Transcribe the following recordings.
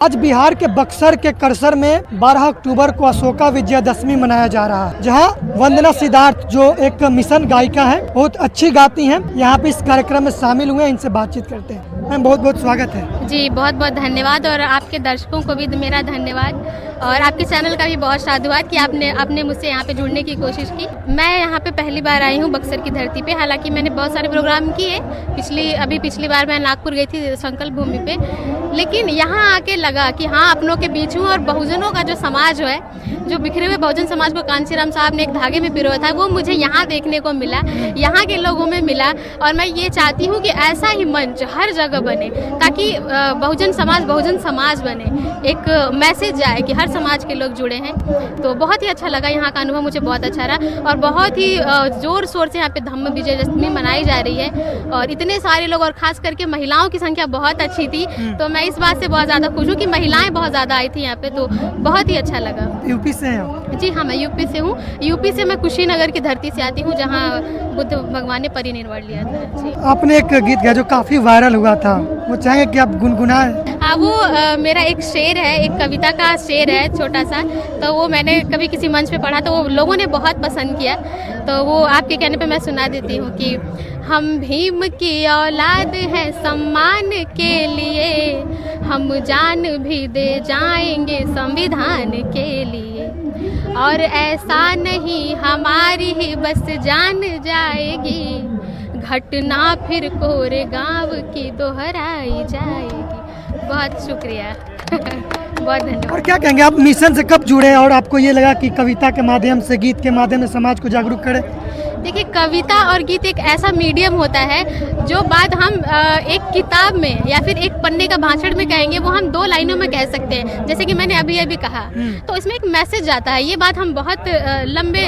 आज बिहार के बक्सर के करसर में 12 अक्टूबर को अशोका विजयदशमी मनाया जा रहा है, जहां वंदना सिद्धार्थ जो एक मिशन गायिका है, बहुत अच्छी गाती हैं, यहां पे इस कार्यक्रम में शामिल हुए हैं। इनसे बातचीत करते हैं। मैम बहुत बहुत स्वागत है। जी बहुत बहुत धन्यवाद और आपके दर्शकों को भी मेरा धन्यवाद और आपके चैनल का भी बहुत साधुवाद कि आपने मुझसे यहाँ पे जुड़ने की कोशिश की। मैं यहाँ पे पहली बार आई हूँ बक्सर की धरती पे। हालांकि मैंने बहुत सारे प्रोग्राम किए, पिछली बार मैं नागपुर गई थी संकल्प भूमि पे, लेकिन यहाँ आके लगा कि हाँ अपनों के बीच हूँ और बहुजनों का जो समाज है, जो बिखरे हुए बहुजन समाज को कांचीराम साहब ने एक धागे में पिरोया था, वो मुझे यहाँ देखने को मिला, यहाँ के लोगों में मिला। और मैं ये चाहती हूँ कि ऐसा ही मंच हर जगह बने ताकि बहुजन समाज बने, एक मैसेज जाए कि हर समाज के लोग जुड़े हैं। तो बहुत ही अच्छा लगा, यहाँ का अनुभव मुझे बहुत अच्छा रहा और बहुत ही जोर शोर से यहाँ पे धम्म विजयदशमी मनाई जा रही है और इतने सारे लोग और खास करके महिलाओं की संख्या बहुत अच्छी थी। तो मैं इस बात से बहुत ज़्यादा खुश हूँ कि महिलाएं बहुत ज़्यादा आई थी यहाँ पे, तो बहुत ही अच्छा लगा। यूपी से हैं? जी हाँ, मैं यूपी से हूँ। यूपी से मैं कुशीनगर की धरती से आती हूँ, जहाँ बुद्ध भगवान ने परिनिर्वाण लिया था। जी, आपने एक गीत गाया जो काफ़ी वायरल हुआ था, वो चाहेंगे कि आप गुनगुनाएं? हाँ, वो मेरा एक शेर है, एक कविता का शेर है छोटा सा, तो वो मैंने कभी किसी मंच पे पढ़ा तो वो लोगों ने बहुत पसंद किया, तो वो आपके कहने पे मैं सुना देती हूँ कि हम भीम की औलाद हैं सम्मान के लिए, हम जान भी दे जाएंगे संविधान के लिए, और ऐसा नहीं हमारी ही बस जान जाएगी, घटना फिर कोरेगांव की दोहराई जाएगी। बहुत शुक्रिया बहुत धन्यवाद। और क्या कहेंगे आप मिशन से कब जुड़े और आपको ये लगा कि कविता के माध्यम से, गीत के माध्यम से समाज को जागरूक करें? देखिए, कविता और गीत एक ऐसा मीडियम होता है जो बात हम एक किताब में या फिर एक पन्ने का भाषण में कहेंगे वो हम 2 लाइनों में कह सकते हैं, जैसे कि मैंने अभी कहा, तो इसमें एक मैसेज जाता है। ये बात हम बहुत लंबे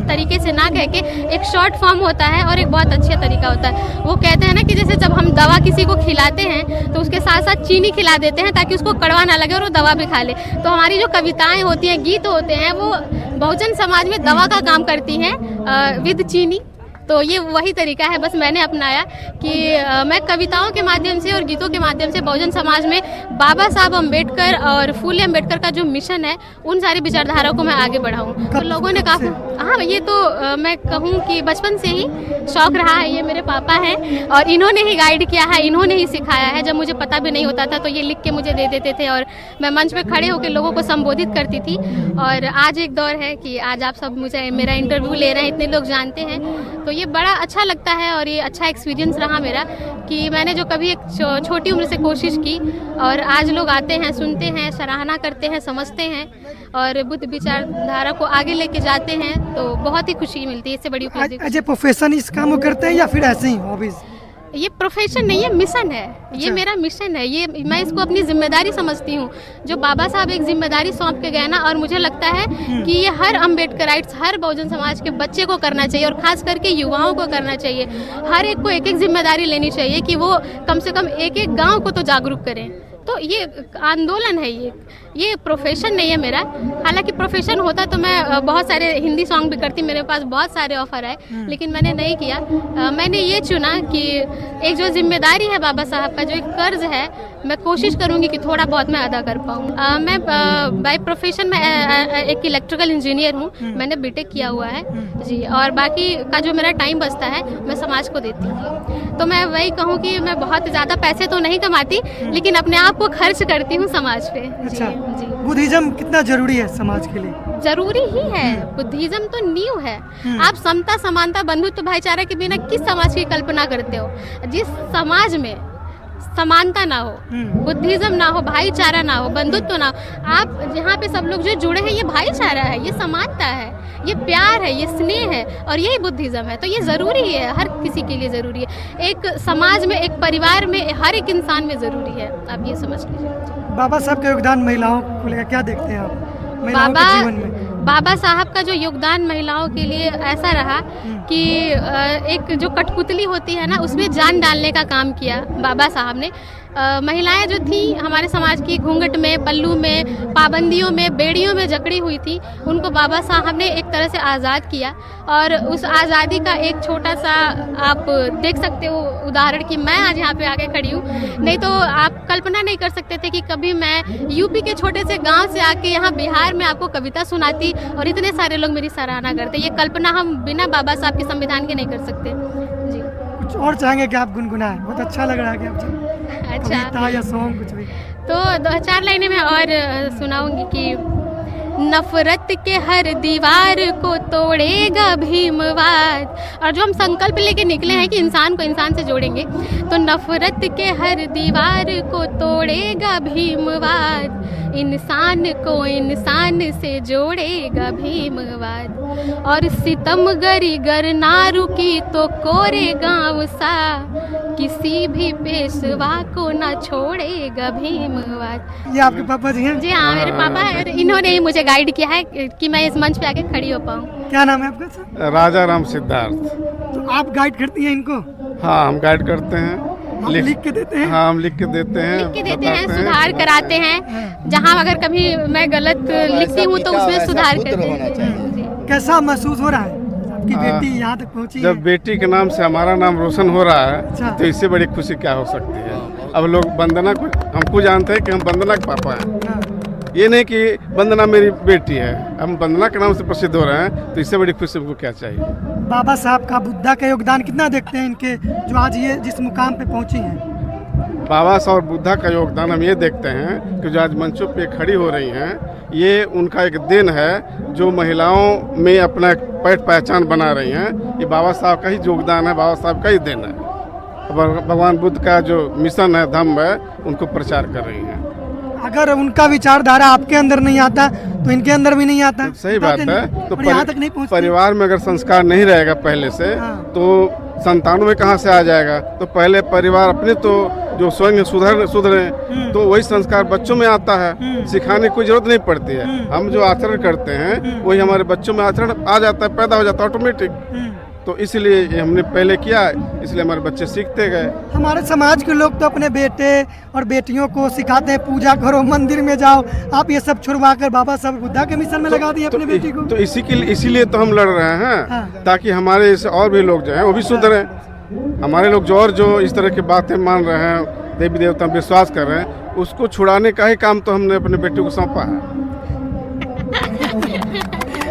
तरीके से ना कह के एक शॉर्ट फॉर्म होता है और एक बहुत अच्छा तरीका होता है। वो कहते हैं ना कि जैसे जब हम दवा किसी को खिलाते हैं तो उसके साथ साथ चीनी खिला देते हैं ताकि उसको कड़वा ना लगे और वो दवा भी खा ले। तो हमारी जो कविताएं होती हैं, गीत होते हैं, वो बहुजन समाज में दवा का काम करती हैं विद चीनी। तो ये वही तरीका है, बस मैंने अपनाया कि मैं कविताओं के माध्यम से और गीतों के माध्यम से बहुजन समाज में बाबा साहब अम्बेडकर और फूले अम्बेडकर का जो मिशन है उन सारी विचारधारा को मैं आगे बढ़ाऊं। तो लोगों ने काफ़ी, हाँ, ये तो मैं कहूँ कि बचपन से ही शौक रहा है। ये मेरे पापा हैं और इन्होंने ही गाइड किया है, इन्होंने ही सिखाया है। जब मुझे पता भी नहीं होता था तो ये लिख के मुझे दे देते थे और मैं मंच पे खड़े होकर लोगों को संबोधित करती थी। और आज एक दौर है कि आज आप सब मुझे मेरा इंटरव्यू ले रहे हैं, इतने लोग जानते हैं, तो ये बड़ा अच्छा लगता है और ये अच्छा एक्सपीरियंस रहा मेरा कि मैंने जो कभी एक छोटी उम्र से कोशिश की और आज लोग आते हैं, सुनते हैं, सराहना करते हैं, समझते हैं और बुद्ध विचारधारा को आगे लेके जाते हैं, तो बहुत ही खुशी मिलती है। इससे बड़ी उपलब्धि। अच्छा, प्रोफेशन इस काम को करते हैं या फिर ऐसे ही हॉबीज? ये प्रोफेशन नहीं है, मिशन है। ये मेरा मिशन है, ये मैं इसको अपनी जिम्मेदारी समझती हूँ। जो बाबा साहब एक जिम्मेदारी सौंप के गए ना, और मुझे लगता है कि ये हर अम्बेडकराइट्स, हर बहुजन समाज के बच्चे को करना चाहिए और खास करके युवाओं को करना चाहिए। हर एक को एक एक जिम्मेदारी लेनी चाहिए कि वो कम से कम एक एक गाँव को तो जागरूक करें। तो ये आंदोलन है, ये प्रोफेशन नहीं है मेरा। हालांकि प्रोफेशन होता तो मैं बहुत सारे हिंदी सॉन्ग भी करती, मेरे पास बहुत सारे ऑफर आए, लेकिन मैंने नहीं किया। मैंने ये चुना कि एक जो जिम्मेदारी है बाबा साहब का, जो एक कर्ज है, मैं कोशिश करूंगी कि थोड़ा बहुत मैं अदा कर पाऊँ। मैं बाय प्रोफेशन में एक इलेक्ट्रिकल इंजीनियर हूँ, मैंने बीटेक किया हुआ है जी, और बाकी का जो मेरा टाइम बचता है मैं समाज को देती हूँ। तो मैं वही कहूँ कि मैं बहुत ज़्यादा पैसे तो नहीं कमाती, लेकिन अपने आप को खर्च करती हूँ समाज पे। अच्छा, बुद्धिज्म कितना जरूरी है समाज के लिए? जरूरी ही है, बुद्धिज्म तो नींव है। आप समता, समानता, बंधुत्व, भाईचारा के बिना किस समाज की कल्पना करते हो? जिस समाज में समानता ना हो, बुद्धिज्म ना हो, भाईचारा ना हो, बंधुत्व ना हो, आप यहाँ पे सब लोग जो जुड़े हैं, ये भाईचारा है, ये समानता है, ये प्यार है, ये स्नेह है और यही बुद्धिज्म है। तो ये ज़रूरी है, हर किसी के लिए ज़रूरी है। एक समाज में, एक परिवार में, हर एक इंसान में ज़रूरी है। आप ये समझ लीजिए। बाबा साहब का योगदान महिलाओं को लेकर क्या देखते हैं आप, महिलाओं के जीवन में? बाबा साहब का जो योगदान महिलाओं के लिए ऐसा रहा कि एक जो कठपुतली होती है ना, उसमें जान डालने का काम किया बाबा साहब ने। महिलाएं जो थी हमारे समाज की घूंघट में, पल्लू में, पाबंदियों में, बेड़ियों में जकड़ी हुई थी, उनको बाबा साहब ने एक तरह से आज़ाद किया। और उस आज़ादी का एक छोटा सा आप देख सकते हो उदाहरण कि मैं आज यहाँ पे आके खड़ी हूँ। नहीं तो आप कल्पना नहीं कर सकते थे कि कभी मैं यूपी के छोटे से गांव से आके यहाँ बिहार में आपको कविता सुनाती और इतने सारे लोग मेरी सराहना करते। ये कल्पना हम बिना बाबा साहब के संविधान के नहीं कर सकते जी। कुछ और चाहेंगे कि आप गुनगुनाएं? बहुत अच्छा लग रहा है कि आप अच्छा, कविता या सॉन्ग कुछ भी। तो 2-4 लाइनें मैं और सुनाऊंगी कि नफरत के हर दीवार को तोड़ेगा भीमवाद। और जो हम संकल्प लेके निकले हैं कि इंसान को इंसान से जोड़ेंगे, तो नफरत के हर दीवार को तोड़ेगा भीमवाद, इंसान को इंसान से जोड़ेगा भीमवाद। और सितमगरी गर ना रुकी तो कोरे गाँव सा, किसी भी पेशवा को ना छोड़ेगा भीमवाद। ये आपके पापा जी हैं? जी हाँ, मेरे पापा हैं। इन्होंने ही मुझे गाइड किया है कि मैं इस मंच पे आके खड़ी हो पाऊँ। क्या नाम है आपका सर? राजा राम सिद्धार्थ। तो आप गाइड करती हैं इनको? हाँ, हम गाइड करते हैं। आप लिख के देते हैं? हाँ, हम लिख के देते हैं, सुधार कराते हैं। जहाँ अगर कभी मैं गलत लिखती हूँ तो उसमें सुधार करते हैं। कैसा महसूस हो रहा है आपकी बेटी यहाँ तक पहुँची है? जब बेटी के नाम से हमारा नाम रोशन हो रहा है, अच्छा। तो इससे बड़ी खुशी क्या हो सकती है। अब लोग वंदना को, हमको जानते हैं कि हम वंदना के पापा हैं। हाँ। ये नहीं कि वंदना मेरी बेटी है, हम वंदना के नाम से प्रसिद्ध हो रहे हैं, तो इससे बड़ी खुशी हमको क्या चाहिए। बाबा साहब का, बुद्धा का योगदान कितना देखते हैं इनके, जो आज ये जिस मुकाम पे पहुंची हैं? बाबा साहब और बुद्धा का योगदान हम ये देखते हैं कि जो आज मंचों पे खड़ी हो रही हैं, ये उनका एक देन है जो महिलाओं में अपना एक पहचान बना रही हैं। ये बाबा साहब का ही योगदान है, बाबा साहब का ही देन है। भगवान बुद्ध का जो मिशन है, धम्म है, उनको प्रचार कर रही हैं। अगर उनका विचारधारा आपके अंदर नहीं आता तो इनके अंदर भी नहीं आता। तो सही बात है। तो यहाँ तक नहीं पहुँचती। परिवार में अगर संस्कार नहीं रहेगा पहले से, हाँ। तो संतानों में कहाँ से आ जाएगा। तो पहले परिवार अपने तो जो स्वयं सुधरे, तो वही संस्कार बच्चों में आता है। सिखाने की कोई जरूरत नहीं पड़ती है। हम जो आचरण करते हैं वही हमारे बच्चों में आचरण आ जाता है, पैदा हो जाता है ऑटोमेटिक। तो इसलिए ये हमने पहले किया, इसलिए हमारे बच्चे सीखते गए। हमारे समाज के लोग तो अपने बेटे और बेटियों को सिखाते हैं पूजा करो, मंदिर में जाओ। आप ये सब छुड़वा कर बाबा साहब बुद्धा के मिशन में लगा दिए अपनी बेटी को। तो इसीलिए तो हम लड़ रहे हैं। हाँ। ताकि हमारे इस और भी लोग जो हैं वो भी सुधरे। हमारे लोग जो इस तरह की बातें मान रहे हैं, देवी देवता में विश्वास कर रहे हैं, उसको छुड़ाने का ही काम तो हमने अपने बेटी को सौंपा है।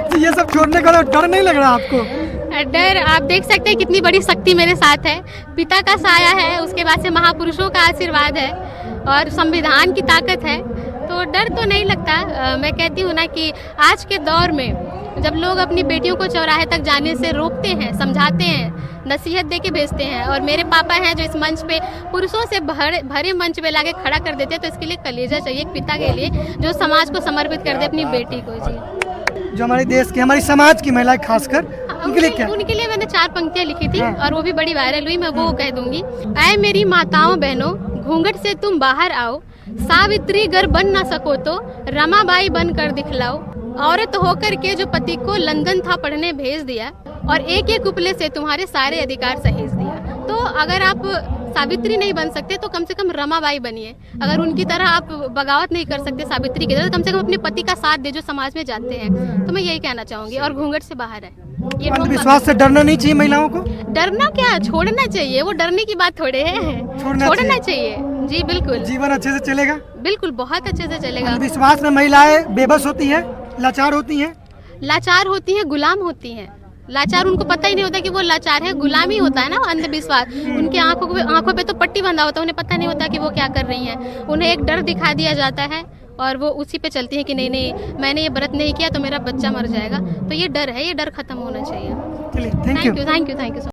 तो ये सब छोड़ने का डर नहीं लग रहा आपको? डर, आप देख सकते हैं कितनी बड़ी शक्ति मेरे साथ है। पिता का साया है, उसके बाद से महापुरुषों का आशीर्वाद है और संविधान की ताकत है। तो डर तो नहीं लगता। मैं कहती हूँ ना कि आज के दौर में जब लोग अपनी बेटियों को चौराहे तक जाने से रोकते हैं, समझाते हैं, नसीहत दे के भेजते हैं, और मेरे पापा हैं जो इस मंच पे पुरुषों से भरे मंच पे लाके खड़ा कर देते हैं, तो इसके लिए कलेजा चाहिए एक पिता के लिए जो समाज को समर्पित कर दे अपनी बेटी को। जी, जो हमारे देश की, हमारी समाज की महिलाएं खासकर, उनके लिए क्या? उनके लिए मैंने 4 पंक्तियां लिखी थी और वो भी बड़ी वायरल हुई, मैं वो कह दूंगी। ऐ मेरी माताओं बहनों, घूंघट से तुम बाहर आओ, सावित्री गर बन ना सको तो रमाबाई बन कर दिखलाओ। औरत होकर के जो पति को लंदन था पढ़ने भेज दिया और एक एक उपले से तुम्हारे सारे अधिकार सहेज दिया। तो अगर आप सावित्री नहीं बन सकते तो कम से कम रमाबाई बनिए। अगर उनकी तरह आप बगावत नहीं कर सकते सावित्री की तरह, तो कम से कम अपने पति का साथ दे जो समाज में जाते हैं। तो मैं यही कहना चाहूंगी। और घूंघट से बाहर है, ये अंधविश्वास से डरना नहीं चाहिए महिलाओं को? डरना क्या, छोड़ना चाहिए। वो डरने की बात थोड़े है, छोड़ना चाहिए। जी बिल्कुल, जीवन अच्छे से चलेगा। बिल्कुल, बहुत अच्छे से चलेगा। अंधविश्वास में महिलाएं बेबस होती है, लाचार होती हैं। लाचार होती हैं, गुलाम होती हैं। लाचार, उनको पता ही नहीं होता कि वो लाचार है, गुलामी होता है ना अंधविश्वास। उनके आंखों पे तो पट्टी बंधा होता है, उन्हें पता नहीं होता कि वो क्या कर रही हैं। उन्हें एक डर दिखा दिया जाता है और वो उसी पे चलती है कि नहीं नहीं मैंने ये व्रत नहीं किया तो मेरा बच्चा मर जाएगा। तो ये डर है, ये डर खत्म होना चाहिए। चलिए, थैंक यू। Thank you.